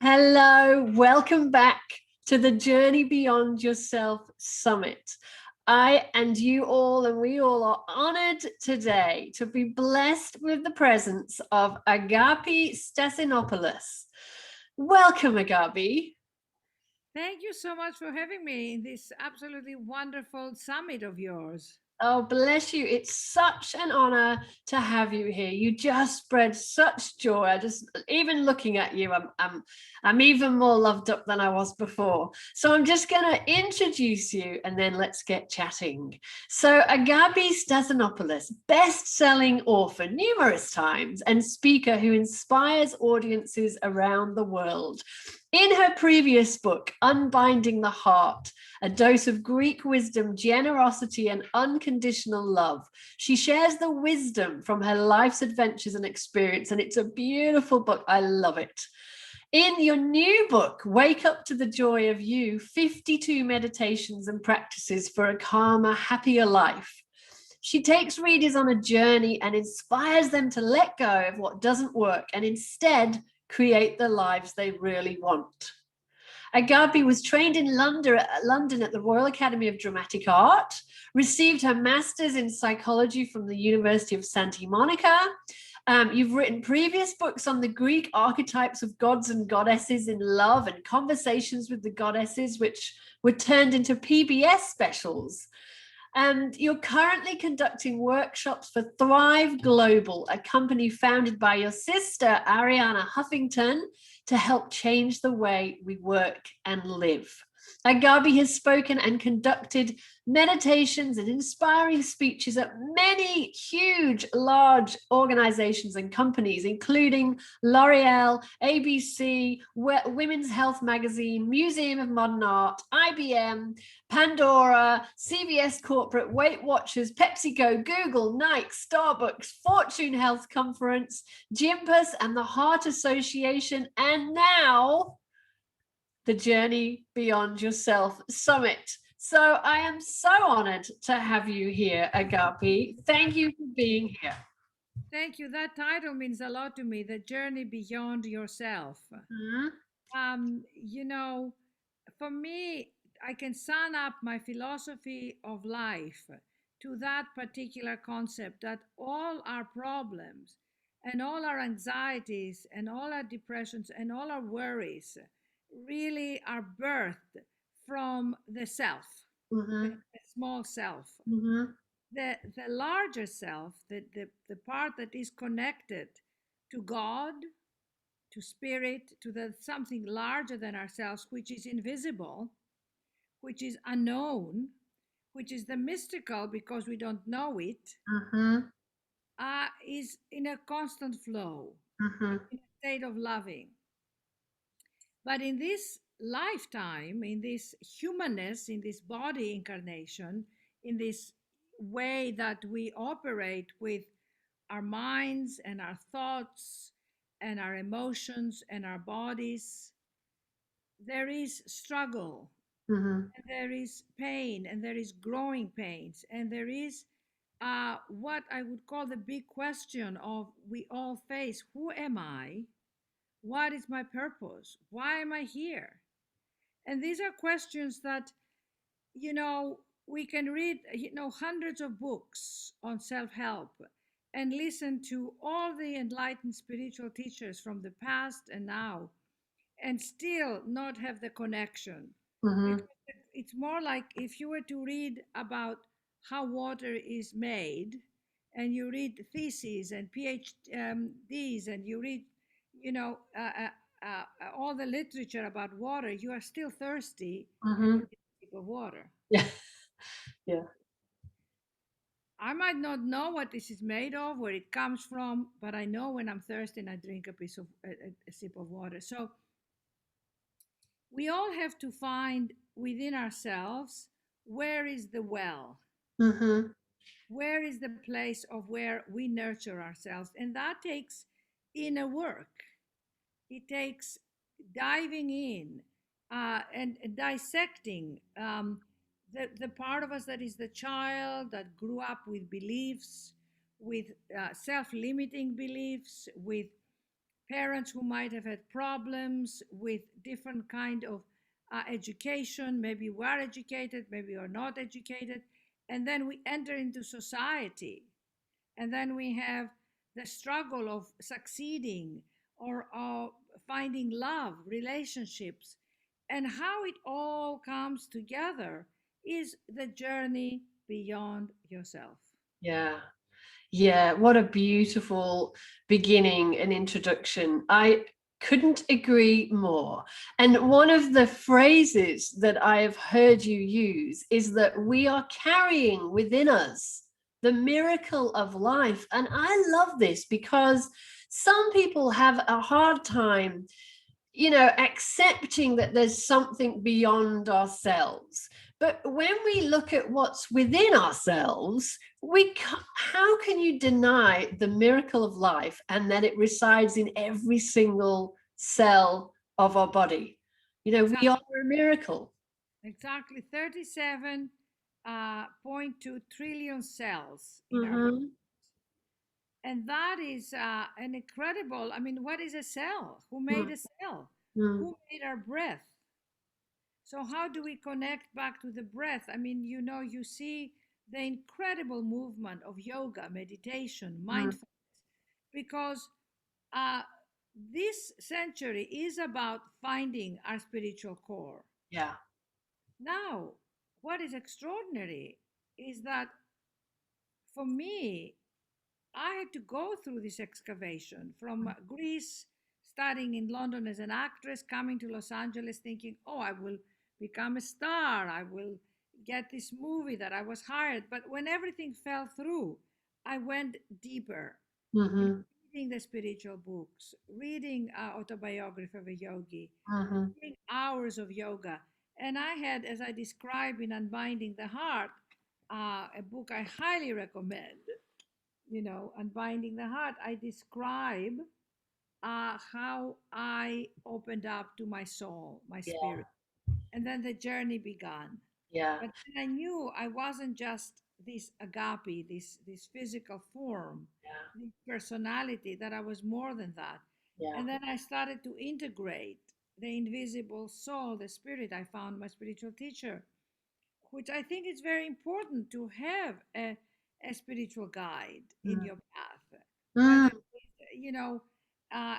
Hello, welcome back to the Journey Beyond Yourself Summit. I and you all, and we all are honored today to be blessed with the presence of Agapi Stassinopoulos. Welcome, Agapi. Thank you so much for having me in this absolutely wonderful summit of yours. Oh, bless you. It's such an honor to have you here. You just spread such joy. I just, even looking at you, I'm even more loved up than I was before. So I'm just going to introduce you and then let's get chatting. So Agapi Stassinopoulos, best-selling author numerous times and speaker who inspires audiences around the world. In her previous book, Unbinding the Heart, a dose of Greek wisdom, generosity, and unconditional love. She shares the wisdom from her life's adventures and experience, and it's a beautiful book. I love it. In your new book, Wake Up to the Joy of You, 52 meditations and practices for a calmer, happier life. She takes readers on a journey and inspires them to let go of what doesn't work and instead create the lives they really want. Agapi was trained in London at the Royal Academy of Dramatic Art, received her master's in psychology from the University of Santa Monica. You've written previous books on the Greek archetypes of gods and goddesses in love and conversations with the goddesses, which were turned into PBS specials. And you're currently conducting workshops for Thrive Global, a company founded by your sister, Ariana Huffington, to help change the way we work and live. Agapi has spoken and conducted meditations and inspiring speeches at many huge, large organizations and companies, including L'Oreal, ABC, Women's Health Magazine, Museum of Modern Art, IBM, Pandora, CVS Corporate, Weight Watchers, PepsiCo, Google, Nike, Starbucks, Fortune Health Conference, Gympass, and the Heart Association, and now the Journey Beyond Yourself Summit. So I am so honored to have you here, Agapi. Thank you for being here. Thank you. That title means a lot to me, The Journey Beyond Yourself. Mhm. You know, for me, I can sum up my philosophy of life to that particular concept that all our problems and all our anxieties and all our depressions and all our worries really are birthed from the self, the small self. Mhm. The larger self, the part that is connected to God, to spirit, to the something larger than ourselves, which is invisible, which is unknown, which is the mystical because we don't know it, Mhm. is in a constant flow, Mhm. in a state of loving. But in this lifetime, in this humanness, in this body incarnation, in this way that we operate with our minds and our thoughts and our emotions and our bodies, there is struggle Mhm. and there is pain and there is growing pains and there is what I would call the big question of we all face: who am I? What is my purpose? Why am I here? And these are questions that, you know, we can read, hundreds of books on self help and listen to all the enlightened spiritual teachers from the past and now, and still not have the connection. Mhm. Because it's more like if you were to read about how water is made, and you read theses and PhDs, and you read, you know, all the literature about water, you are still thirsty and you Mhm. need a sip of water. Yeah. Yeah. I might not know what this is made of, where it comes from, but I know when I'm thirsty and I drink a sip of water. So we all have to find within ourselves where is the well, Mhm. where is the place of where we nurture ourselves, and that takes inner work. It takes diving in and dissecting the part of us that is the child that grew up with beliefs, with self-limiting beliefs, with parents who might have had problems with different kind of education. Maybe we're educated, maybe we're not educated. And then we enter into society. And then we have the struggle of succeeding or finding love, relationships. And how it all comes together is the journey beyond yourself. Yeah. Yeah, what a beautiful beginning and introduction. I couldn't agree more. And one of the phrases that I have heard you use is that we are carrying within us the miracle of life. And I love this because some people have a hard time, accepting that there's something beyond ourselves. But when we look at what's within ourselves, how can you deny the miracle of life and that it resides in every single cell of our body? We Exactly. are a miracle. Exactly. 37.2 trillion cells in our body. Mm-hmm. And that is an incredible, I mean, what is a cell? Who made a cell? Mm-hmm. Who made our breath? So, how do we connect back to the breath? I mean, you see the incredible movement of yoga, meditation, mindfulness, because uh, this century is about finding our spiritual core. Yeah. Now, what is extraordinary is that for me, I had to go through this excavation from Greece, studying in London as an actress, coming to Los Angeles thinking, oh, I will become a star. I will get this movie that I was hired. But when everything fell through, I went deeper in Mm-hmm. reading the spiritual books, reading Autobiography of a Yogi, Mm-hmm. doing hours of yoga. And I had, as I describe in Unbinding the Heart, a book I highly recommend, Unbinding the Heart, I describe how I opened up to my soul, my Yeah. spirit. And then the journey began. Yeah. But then I knew I wasn't just this agape, this physical form, Yeah. this personality, that I was more than that. Yeah. And then I started to integrate the invisible soul, the spirit. I found my spiritual teacher, which I think is very important to have a spiritual guide in your path. Whether, Mm-hmm. you know, uh,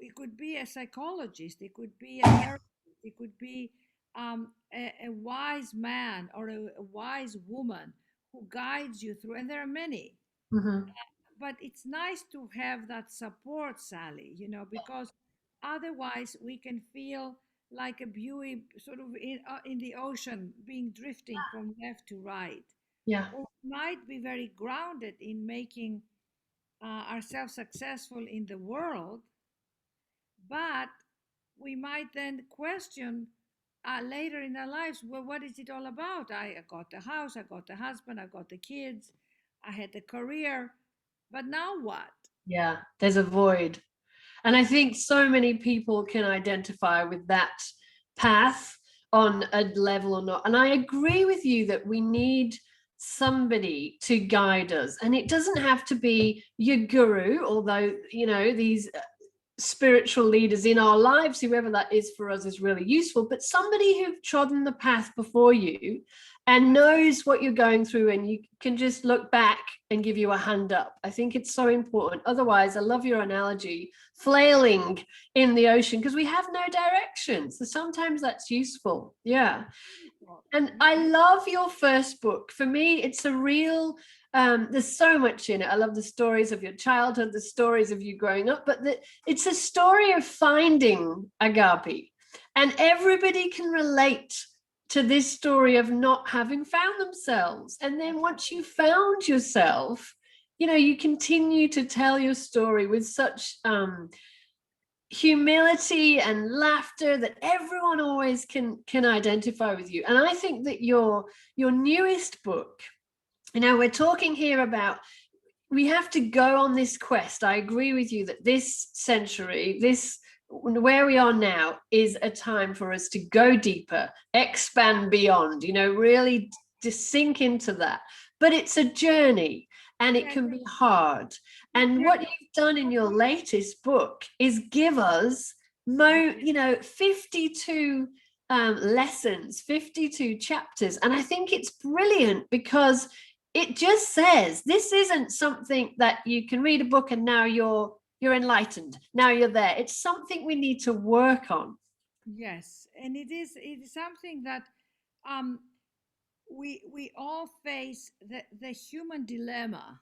it could be a psychologist, it could be a therapist, it could be a wise man or a wise woman who guides you through, and there are many. Mm-hmm. But it's nice to have that support, Sally, because otherwise we can feel like a buoy sort of in the ocean being drifting from left to right, Yeah. or might be very grounded in making ourselves successful in the world, but we might then question later in our lives, well, what is it all about? I got the house, I got the husband, I got the kids, I had the career, but now what? Yeah. There's a void. And I think so many people can identify with that path on a level or not. And I agree with you that we need somebody to guide us. And it doesn't have to be your guru, although, these spiritual leaders in our lives, whoever that is for us, is really useful, but somebody who've trodden the path before you and knows what you're going through, and you can just look back and give you a hand up. I think it's so important. Otherwise, I love your analogy, flailing in the ocean, because we have no direction. So sometimes that's useful. Yeah. And I love your first book. For me, it's a real, there's so much in it. I love the stories of your childhood, the stories of you growing up, but it's a story of finding agape. And everybody can relate to this story of not having found themselves. And then once you found yourself, you continue to tell your story with such humility and laughter that everyone always can identify with you. And I think that your newest book, we're talking here about, we have to go on this quest. I agree with you that this century, this where we are now, is a time for us to go deeper, expand beyond, really to sink into that. But it's a journey. and it Yes, can be hard. And what you've done in your latest book is give us 52 lessons, 52 chapters. And I think it's brilliant because it just says this isn't something that you can read a book and now you're enlightened. Now you're there. It's something we need to work on. yes, and it is something that um, we all face the human dilemma,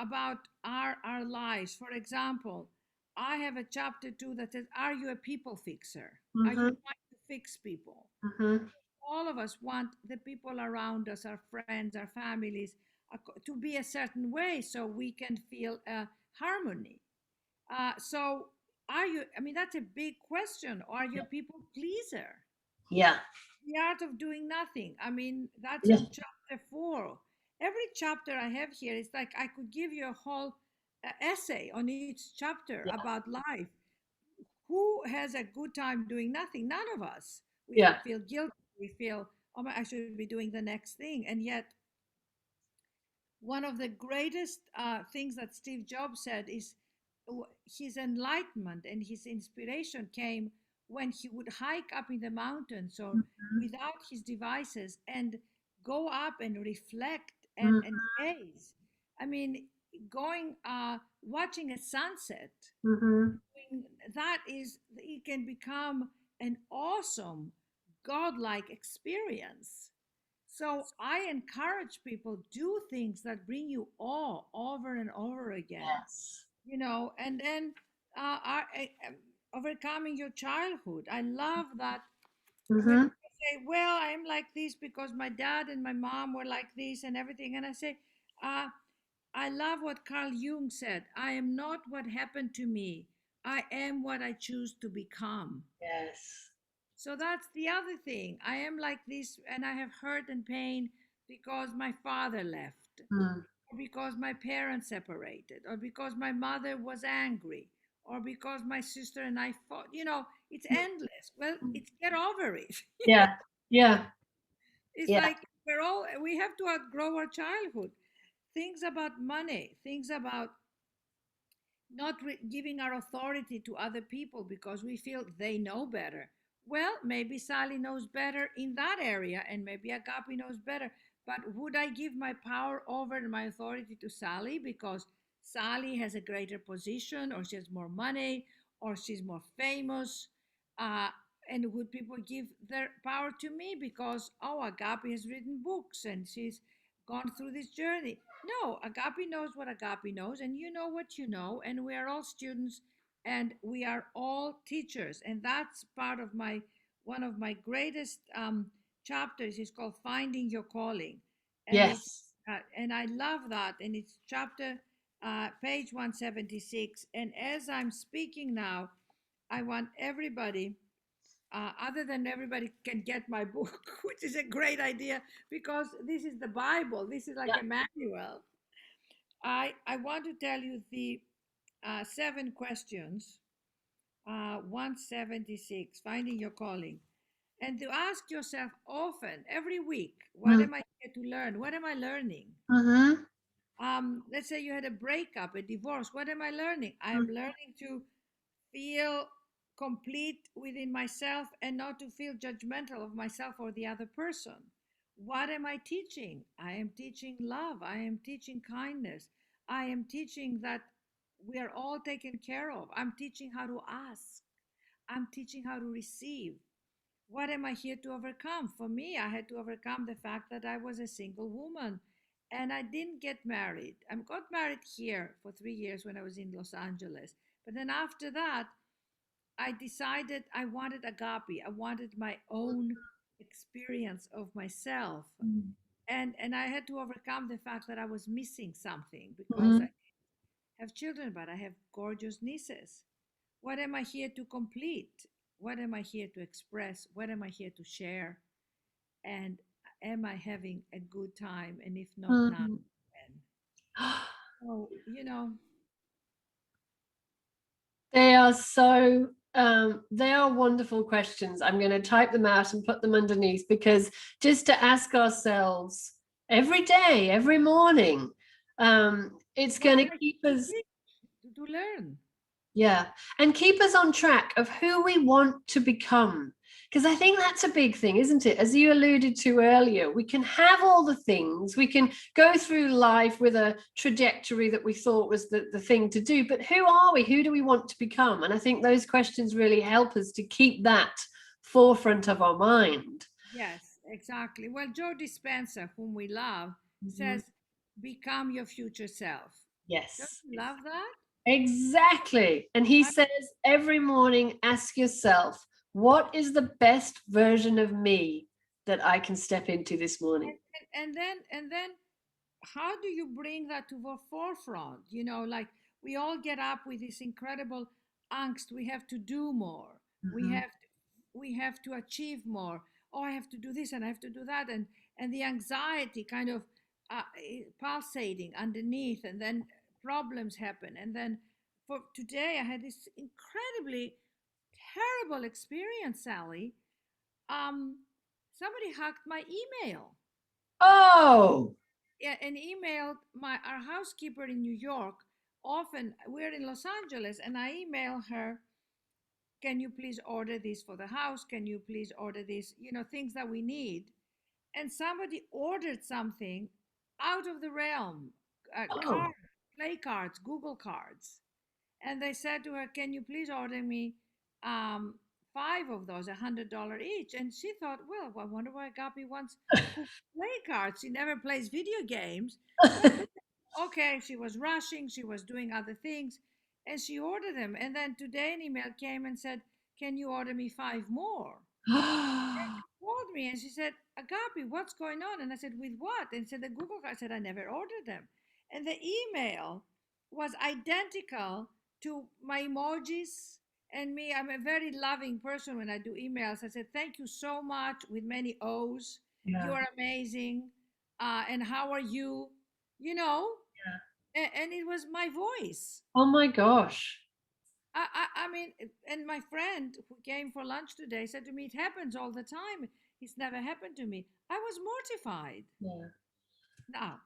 about our lives. For example, I have a chapter 2 that says, are you a people fixer? Are you Mm-hmm, trying to fix people? mm-hmm. All of us want the people around us, our friends, our families, to be a certain way so we can feel harmony. So are you, I mean, that's a big question. Are you a people pleaser? Yeah. The art of doing nothing. I mean, that's Yeah. in chapter 4. Every chapter I have here is like I could give you a whole essay on each chapter Yeah. about life. Who has a good time doing nothing? None of us. We Yeah. feel guilty. We feel, oh my, I should be doing the next thing. And yet, one of the greatest things that Steve Jobs said is his enlightenment and his inspiration came when he would hike up in the mountains or Mhm. without his devices and go up and reflect and Mhm. gaze. I mean, going, watching a sunset, Mhm. that is, it can become an awesome, godlike experience. So I encourage people, do things that bring you awe over and over again, Yes. and then overcoming your childhood. I love that when Mhm. people say, well, I'm like this because my dad and my mom were like this and everything. And I say, uh, I love what Carl Jung said. I am not what happened to me. I am what I choose to become. Yes. So that's the other thing. I am like this, and I have hurt and pain because my father left, Mm. or because my parents separated, or because my mother was angry, or because my sister and I fought. It's endless. Well, it's get over it. Yeah. Yeah. It's Yeah. like we have to outgrow our childhood. Things about money, things about not giving our authority to other people because we feel they know better. Well, maybe Sally knows better in that area, and maybe Agapi knows better. But would I give my power over and my authority to Sally because Sally has a greater position, or she has more money, or she's more famous? Uh, and would people give their power to me because, oh, Agapi has written books and she's gone through this journey? No, Agape knows what Agape knows, and you know what you know, and we are all students, and we are all teachers, and that's part of my one of my greatest chapters is called "Finding Your Calling," and it's Yes. and I love that, and it's chapter page 176. And as I'm speaking now, I want everybody other than everybody can get my book, which is a great idea because this is the Bible. This is like Yeah. a manual. I want to tell you the 7 questions, 176, finding your calling. And to ask yourself often, every week, what Mm. am I here to learn? What am I learning? Mhm. Let's say you had a breakup, a divorce. What am I learning? I Mm. am learning to feel complete within myself and not to feel judgmental of myself or the other person. What am I teaching? I am teaching love. I am teaching kindness. I am teaching that we are all taken care of. I'm teaching how to ask. I'm teaching how to receive. What am I here to overcome? For me, I had to overcome the fact that I was a single woman and I didn't get married. I got married here for 3 years when I was in Los Angeles. But then after that, I decided I wanted agape. I wanted my own experience of myself. Mm. And I had to overcome the fact that I was missing something because I Mhm. have children, but I have gorgeous nieces. What am I here to complete? What am I here to express? What am I here to share? And am I having a good time? And if not now, Mhm. when? So, They are so they are wonderful questions. I'm going to type them out and put them underneath because just to ask ourselves every day, every morning, It's What going to makes keep you us, teach to learn? yeah, and keep us on track of who we want to become. Because I think that's a big thing, isn't it? As you alluded to earlier, we can have all the things, we can go through life with a trajectory that we thought was the thing to do, but who are we? Who do we want to become? And I think those questions really help us to keep that forefront of our mind. Yes, exactly. Well, Joe Dispenza, whom we love, Mhm. says, become your future self. Don't Yes. you love that? Exactly. And he I says every morning, ask yourself, what is the best version of me that I can step into this morning? and then how do you bring that to the forefront? Like we all get up with this incredible angst. We have to do more. We Mhm. have we have to achieve more. Oh, I have to do this and I have to do that, and the anxiety kind of pulsating underneath, and then problems happen. And then for today, I had this incredibly terrible experience, Sally. Um, Somebody hacked my email. Oh, Yeah, and emailed our housekeeper in New York. Often we're in Los Angeles, and I email her, can you please order this for the house? Can you please order this? Things that we need. And somebody ordered something out of the realm, oh, card, play cards, Google cards. And they said to her, can you please order me um, five of those, $100 each? And she thought, well, I wonder why Agapi wants Google play cards. She never plays video games. But okay, she was rushing, she was doing other things, and she ordered them. And then today an email came and said, can you order me five more? Called me and she said, Agapi, what's going on? And I said, with what? And said, the Google card. I said, I never ordered them. And the email was identical to my emojis and me. I'm a very loving person when I do emails. I said, thank you so much with many O's. yeah, You're amazing. And how are you? You know, yeah. and it was my voice. Oh my gosh. I mean, and my friend who came for lunch today said to me, it happens all the time. It's never happened to me. I was mortified. Yeah. Now,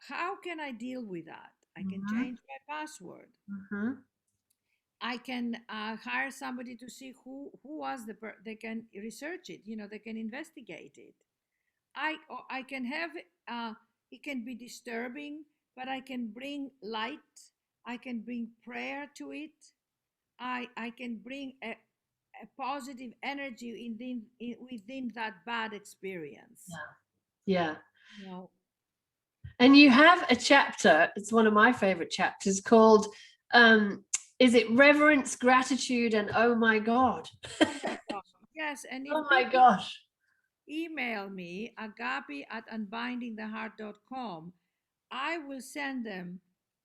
how can I deal with that? I can Mhm, change my password. mhm, I can hire somebody to see who was they can research it. They can investigate it. I can have it can be disturbing, but I can bring light. I can bring prayer to it. I can bring a positive energy within that bad experience. yeah. You know, And you have a chapter, it's one of my favorite chapters called, um, is it Reverence, Gratitude, and Oh My God? oh my God. Yes, and Oh if my people gosh. email me, agapi@unbindingtheheart.com, I will send them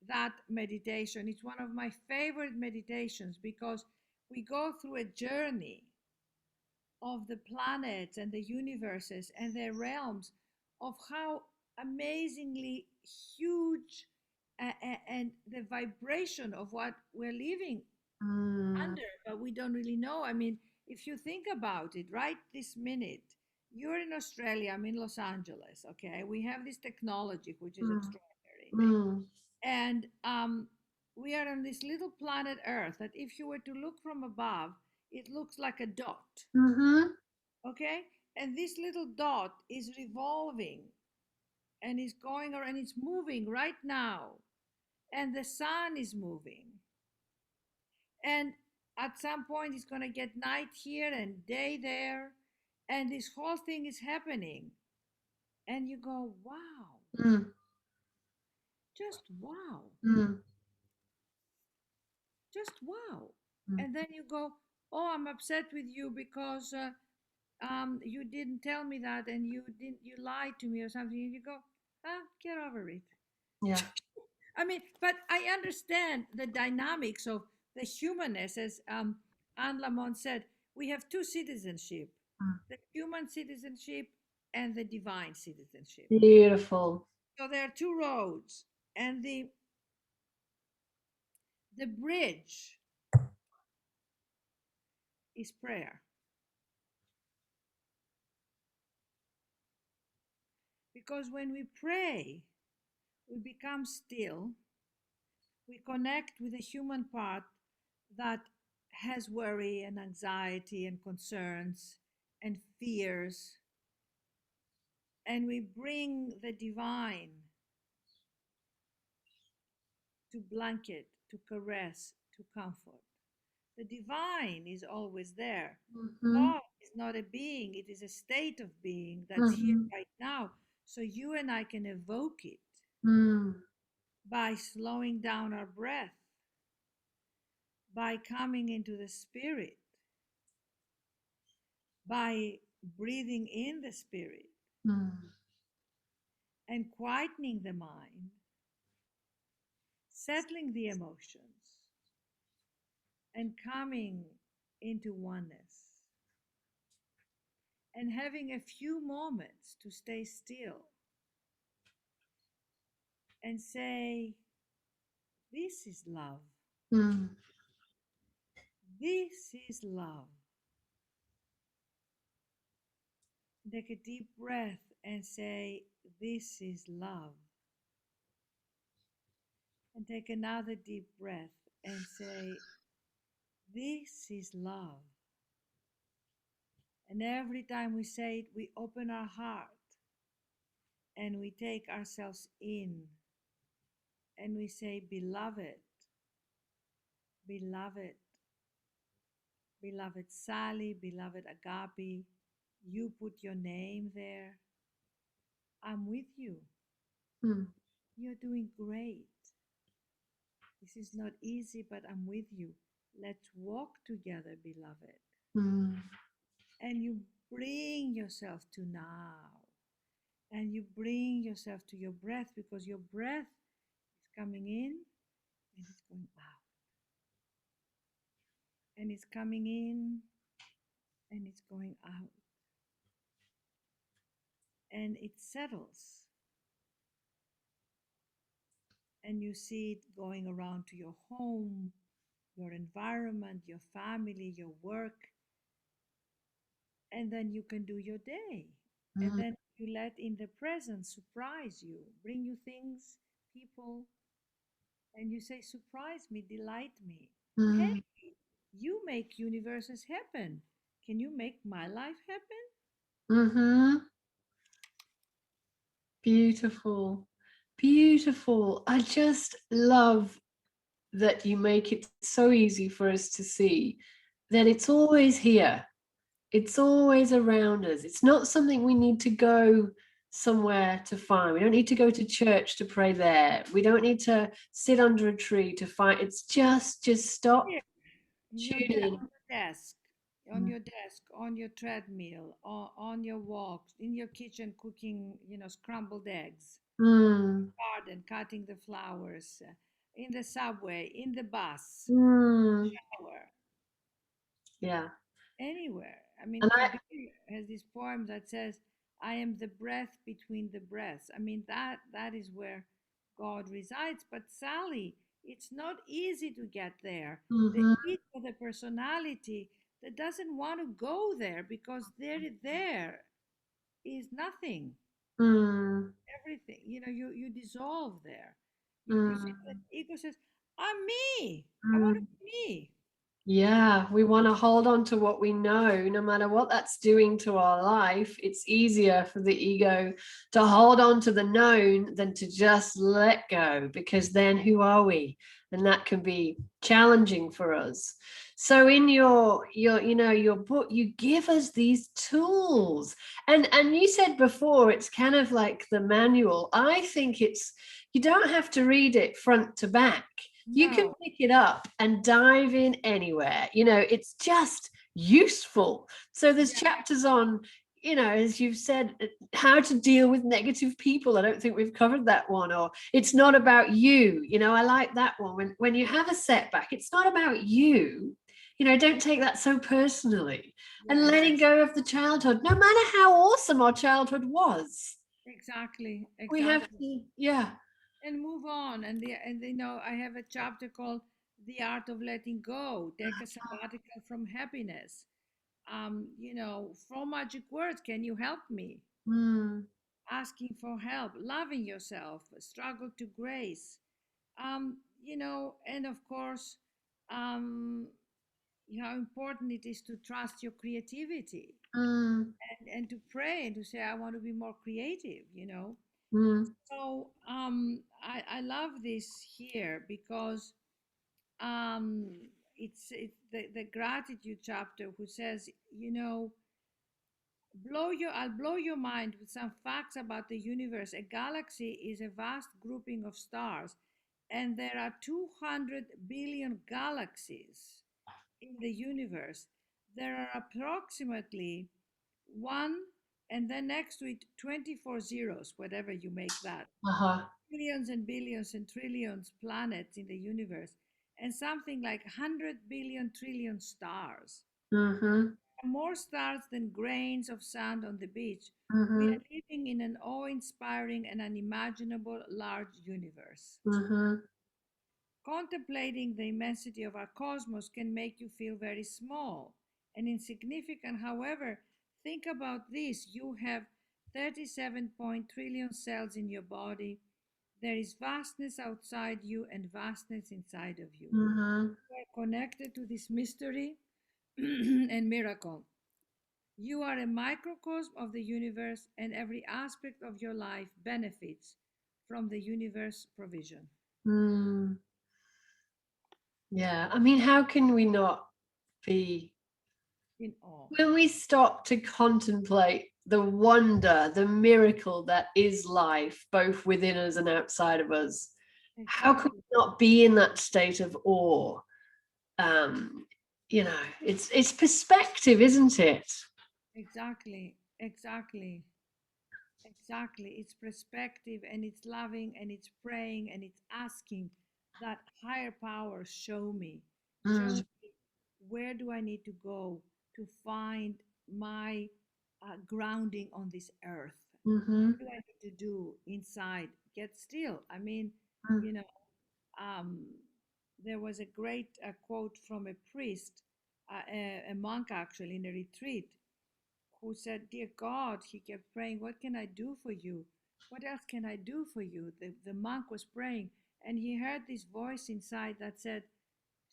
that meditation. It's one of my favorite meditations because we go through a journey of the planets and the universes and their realms, of how amazingly huge and the vibration of what we're living Mm, under, but we don't really know. I mean, if you think about it right this minute, you're in Australia, I'm in Los Angeles, okay? We have this technology, which is mm, extraordinary. mm, And we are on this little planet Earth that if you were to look from above, it looks like a dot, mhm, okay? And this little dot is revolving and is going around and it's moving right now. And the sun is moving. And at some point, it's going to get night here and day there. And this whole thing is happening. And you go, wow, mm, just wow, mm, just wow. mm. And then you go, oh, I'm upset with you because you didn't tell me that and you lied to me or something. And you go, get over it. Yeah. I mean, but I understand the dynamics of the humanness, as Anne Lamont said. We have two citizenship: Mm. the human citizenship and the divine citizenship. Beautiful. So there are two roads, and the bridge is prayer. Because when we pray, we become still, we connect with the human part that has worry and anxiety and concerns and fears, and we bring the divine to blanket, to caress, to comfort. The divine is always there. Mm-hmm. God is not a being, it is a state of being that's here Mm-hmm. right now. So you and I can evoke it Mm. by slowing down our breath, by coming into the spirit, by breathing in the spirit Mm. and quietening the mind, settling the emotions, and coming into oneness, and having a few moments to stay still and say, this is love. Mm. This is love. Take a deep breath and say, this is love. And take another deep breath and say, this is love. And every time we say it, we open our heart and we take ourselves in and we say, beloved, beloved, beloved Sally, beloved Agapi, you put your name there. I'm with you. Mm. You're doing great. This is not easy, but I'm with you. Let's walk together, beloved. Mm. And you bring yourself to now. And you bring yourself to your breath because your breath is coming in and it's going out. And it's coming in and it's going out. And it settles. And you see it going around to your home, your environment, your family, your work, and then you can do your day. And Mm. then you let in the present surprise you, bring you things, people, and you say, surprise me, delight me. Hey, Mm. you make universes happen. Can you make my life happen? Mm-hmm. Beautiful. Beautiful. I just love that you make it so easy for us to see that it's always here. It's always around us. It's not something we need to go somewhere to find. We don't need to go to church to pray there. We don't need to sit under a tree to find. It's just stop, Here, in your tune in. on your desk, Mm. on your treadmill, or on your walks, in your kitchen cooking, scrambled eggs, Mm. garden cutting the flowers, in the subway, in the bus, Mm. shower, Yeah. anywhere. I mean, And I, Kabir has this poem that says, "I am the breath between the breaths." I mean, that is where God resides. But Sally, it's not easy to get there. The mhm. ego, the personality that doesn't want to go there because there is nothing, Mm. everything. You dissolve there. You see that Mm. ego says, "I'm me. I want to Mm. be me." Yeah, we want to hold on to what we know, no matter what that's doing to our life. It's easier for the ego to hold on to the known than to just let go, because then who are we? And that can be challenging for us. So in your book, you give us these tools. And you said before it's kind of like the manual. I think you don't have to read it front to back. You can No. pick it up and dive in anywhere. It's just useful. So there's Yeah. chapters on, as you've said, how to deal with negative people. I don't think we've covered that one. Or it's not about you. I like that one. When you have a setback, it's not about you. Don't take that so personally. And Yes. letting go of the childhood, no matter how awesome our childhood was. Exactly. We have Exactly. to, yeah. And move on. And I have a chapter called "The Art of Letting Go." Take a sabbatical from happiness. Four magic words. Can you help me? Mm, asking for help, loving yourself, struggle to grace. And of course, um, how important it is to trust your creativity Mm, and to pray and to say, I want to be more creative. mm, So I love this here because um, it's the gratitude chapter who says, I'll blow your mind with some facts about the universe. A galaxy is a vast grouping of stars, and there are 200 billion galaxies in the universe. There are approximately one, and then next to it, 24 zeros, whatever you make that. uh-huh. Billions and billions and trillions planets in the universe, and something like 100 billion trillion stars. Mm-hmm. More stars than grains of sand on the beach. We Mm-hmm. are living in an awe inspiring and unimaginable large universe. Mm-hmm. Contemplating the immensity of our cosmos can make you feel very small and insignificant. However, think about this: you have 37 point trillion cells in your body. There is vastness outside you and vastness inside of you. Mm-hmm. You are connected to this mystery and miracle. You are a microcosm of the universe, and every aspect of your life benefits from the universe provision. Mm. Yeah. I mean, how can we not be In awe. when we stop to contemplate the wonder, the miracle that is life, both within us and outside of us? How could Exactly. we not be in that state of awe? Um, it's perspective, isn't it? Exactly. Exactly. Exactly. It's perspective and it's loving and it's praying and it's asking that higher power show me. Show Mm, me where do I need to go to find my grounding on this earth? mm-hmm, What do I need to do inside? Get still. I mean, mm, you know, um, there was a great quote from a priest, a monk actually, in a retreat, who said, Dear God, he kept praying, what can I do for you? What else can I do for you? The monk was praying, and he heard this voice inside that said,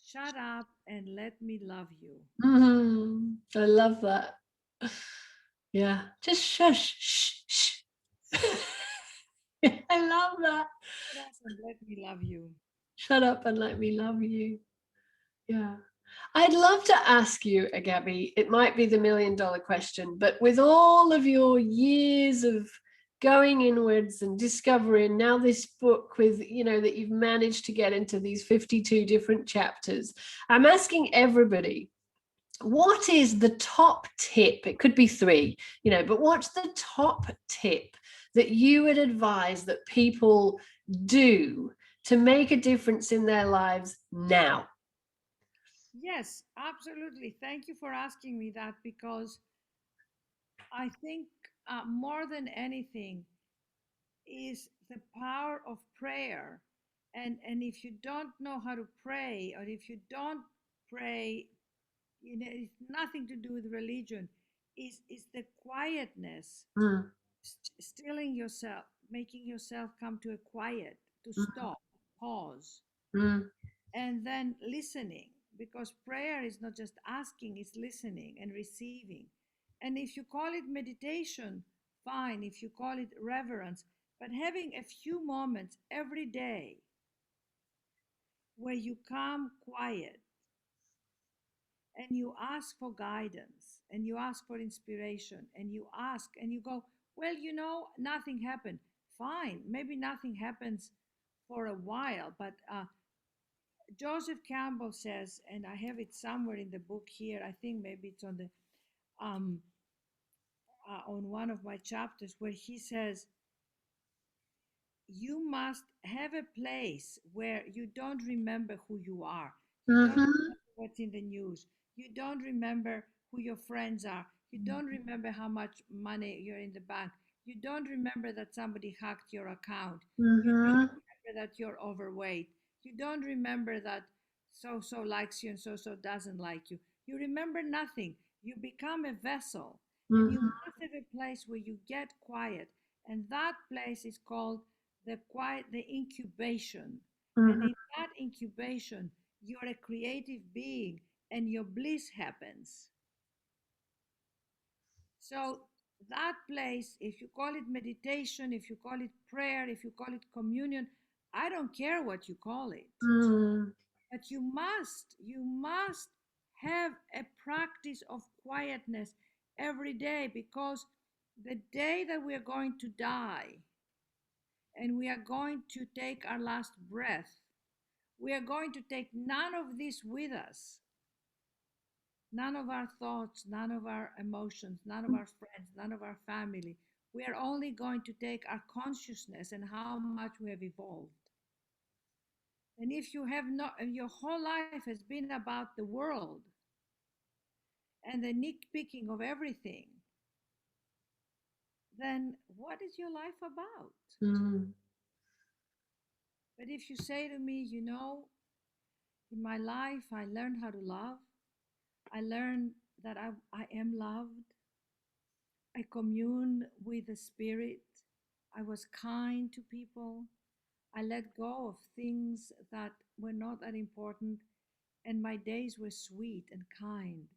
Shut up and let me love you. mm. I love that. Yeah, just shush, shh, shh. I love that. Shut up and let me love you. Shut up and let me love you. Yeah. I'd love to ask you, Agapi, it might be the $1 million question, but with all of your years of going inwards and discovering now this book with, that you've managed to get into these 52 different chapters, I'm asking everybody, what is the top tip? It could be three, but what's the top tip that you would advise that people do to make a difference in their lives now? Yes, absolutely. Thank you for asking me that because I think more than anything is the power of prayer. And if you don't know how to pray, or if you don't pray, it's nothing to do with religion. Is the quietness, Mm, stilling yourself, making yourself come to a quiet, to stop, pause, mm, and then listening, because prayer is not just asking, it's listening and receiving. And if you call it meditation, fine. If you call it reverence, but having a few moments every day where you come quiet and you ask for guidance and you ask for inspiration and you ask and you go, well, nothing happened. Fine, maybe nothing happens for a while, but Joseph Campbell says, and I have it somewhere in the book here. I think maybe it's um, on one of my chapters, where he says, you must have a place where you don't remember who you are. You don't mhm, remember what's in the news. You don't remember who your friends are. You don't remember how much money you're in the bank. You don't remember that somebody hacked your account. You don't mhm, remember that you're overweight. You don't remember that so so likes you and so so doesn't like you. You remember nothing. You become a vessel, and you mhm, must have a place where you get quiet And that place is called the incubation. And Mhm. in that incubation, you're a creative being and your bliss happens. So that place, if you call it meditation, if you call it prayer, if you call it communion, I don't care what you call it. Mm. But you must have a practice of quietness every day, because the day that we are going to die and we are going to take our last breath, we are going to take none of this with us. None of our thoughts, none of our emotions, none of our friends, none of our family. We are only going to take our consciousness and how much we have evolved. And if you have not, and your whole life has been about the world and the nitpicking of everything, then what is your life about? Mm. But if you say to me, in my life, I learned how to love, I learned that I am loved, I commune with the Spirit, I was kind to people, I let go of things that were not that important, and my days were sweet and kind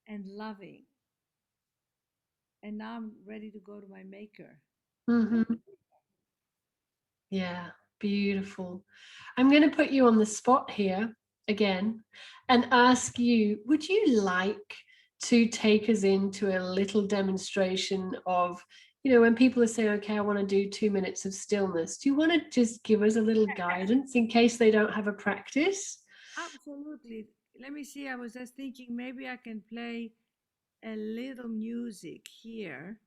and loving. And now I'm ready to go to my Maker. Then Mhm. Yeah, beautiful. I'm going to put you on the spot here again and ask you, would you like to take us into a little demonstration of, when people are saying, okay, I want to do 2 minutes of stillness, do you want to just give us a little guidance in case they don't have a practice? absolutely. Let me see. I was just thinking maybe I can play a little music here.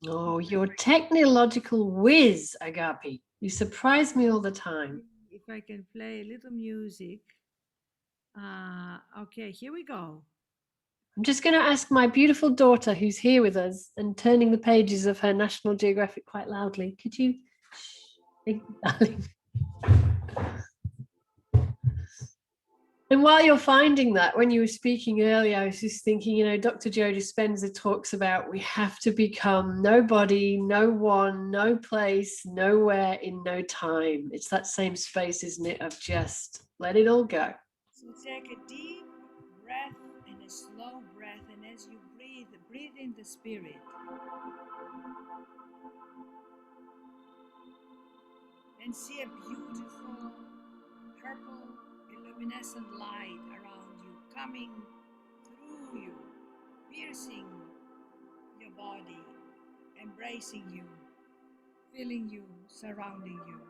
Oh, you're technological whiz, Agapi. You surprise me all the time. If I can play a little music. Okay, here we go. I'm just going to ask my beautiful daughter who's here with us and turning the pages of her National Geographic quite loudly. Could you? Darling. And while you're finding that, when you were speaking earlier, I was just thinking, Dr. Joe Dispenza talks about we have to become nobody, no one, no place, nowhere in no time. It's that same space, isn't it, of just let it all go. So take a deep breath and a slow breath, and as you breathe, breathe in the Spirit and see a beautiful purple luminescent light around you, coming through you, piercing your body, embracing you, filling you, surrounding you.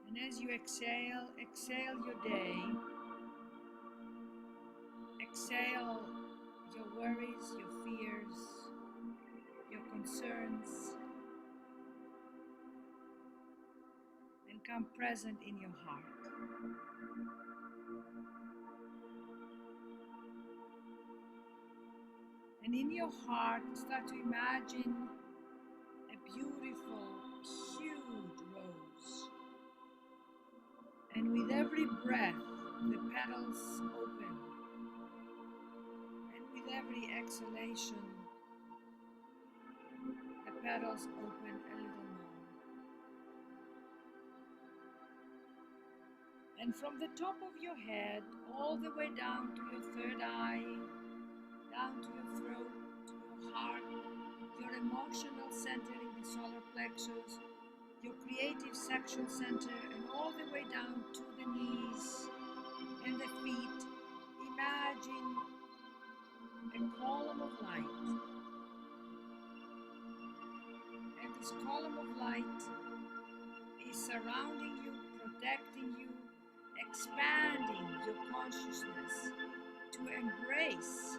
And as you exhale, exhale your day, exhale your worries, your fears, your concerns, and come present in your heart. And in your heart, start to imagine a beautiful, huge rose. And with every breath, the petals open. And with every exhalation, the petals open a little more. And from the top of your head, all the way down to your third eye, down to your throat, to your heart, your emotional center in the solar plexus, your creative sexual center, and all the way down to the knees and the feet. Imagine a column of light. And this column of light is surrounding you, protecting you, expanding your consciousness to embrace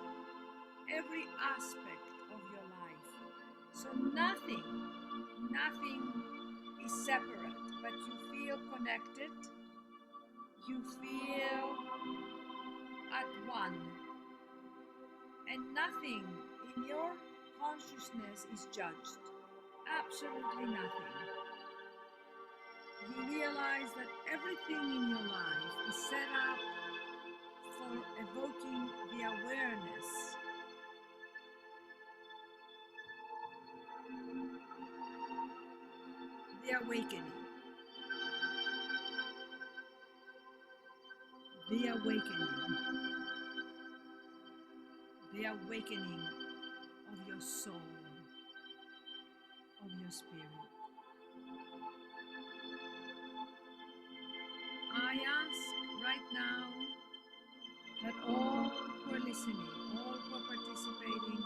every aspect of your life. So nothing is separate, but you feel connected, you feel at one, and nothing in your consciousness is judged. Absolutely nothing. You realize that everything in your life is set up for evoking the awareness, the awakening, the awakening, the awakening of your soul, of your spirit. I ask right now that all who are listening, all who are participating,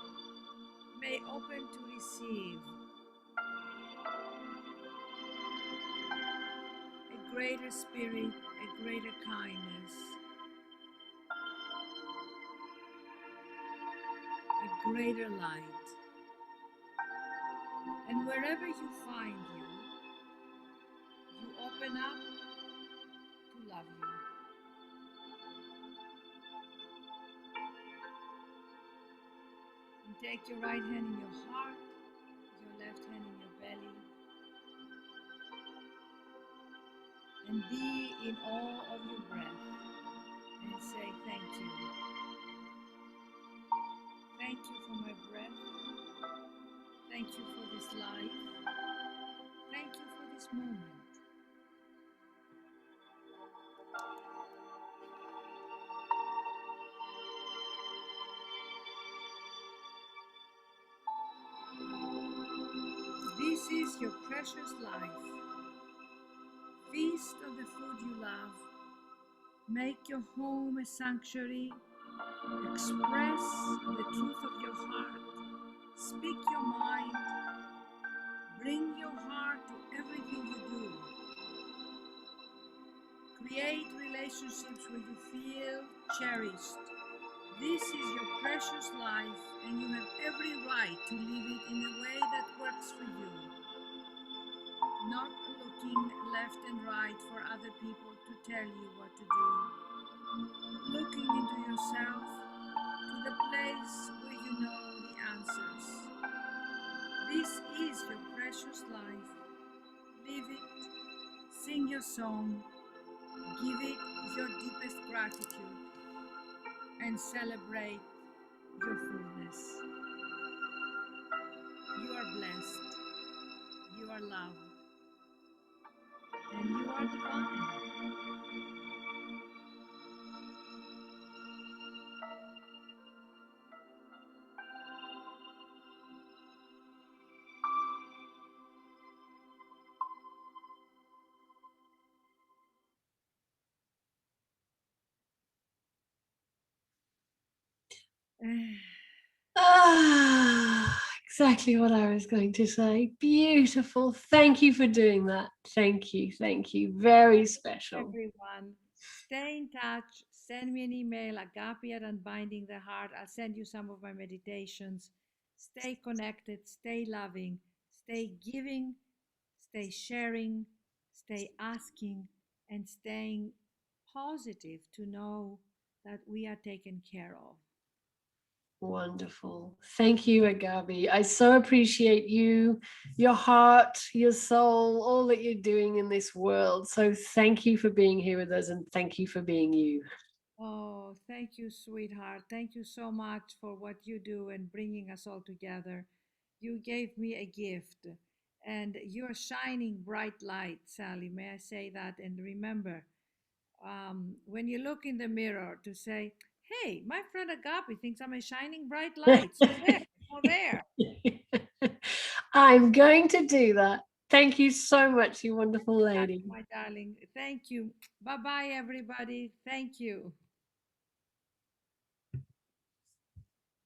may open to receive a greater spirit, a greater kindness, a greater light. And wherever you find you open up to love you. And take your right hand in your heart, your left hand in your belly, and be in awe of your breath and say thank you. Thank you for my breath. Thank you for this life. Thank you for this moment. This is your precious life. Feast on the food you love. Make your home a sanctuary. Express the truth of your heart. Speak your mind. Bring your heart to everything you do. Create relationships where you feel cherished. This is your precious life, and you have every right to live it in a way that works for you. Not looking left and right for other people to tell you what to do. Looking into yourself, to the place where you know the answers. This is your precious life. Live it, sing your song, give it your deepest gratitude, and celebrate your fullness. You are blessed, you are loved, and you are divine. Exactly what I was going to say. Beautiful. Thank you for doing that. Thank you. Thank you. Very special. Everyone, stay in touch. Send me an email, agape at unbinding the heart. I'll send you some of my meditations. Stay connected, stay loving, stay giving, stay sharing, stay asking, and staying positive to know that we are taken care of. Wonderful. Thank you, Agapi. I so appreciate you, your heart, your soul, all that you're doing in this world. So thank you for being here with us and thank you for being you. Oh, thank you, sweetheart. Thank you so much for what you do and bringing us all together. You gave me a gift, and you're shining bright light, Sally. May I say that? And remember, when you look in the mirror to say, hey, my friend Agape thinks I'm a shining bright light. So there, so there. I'm going to do that. Thank you so much, you wonderful lady. My darling. Thank you. Bye bye, everybody. Thank you.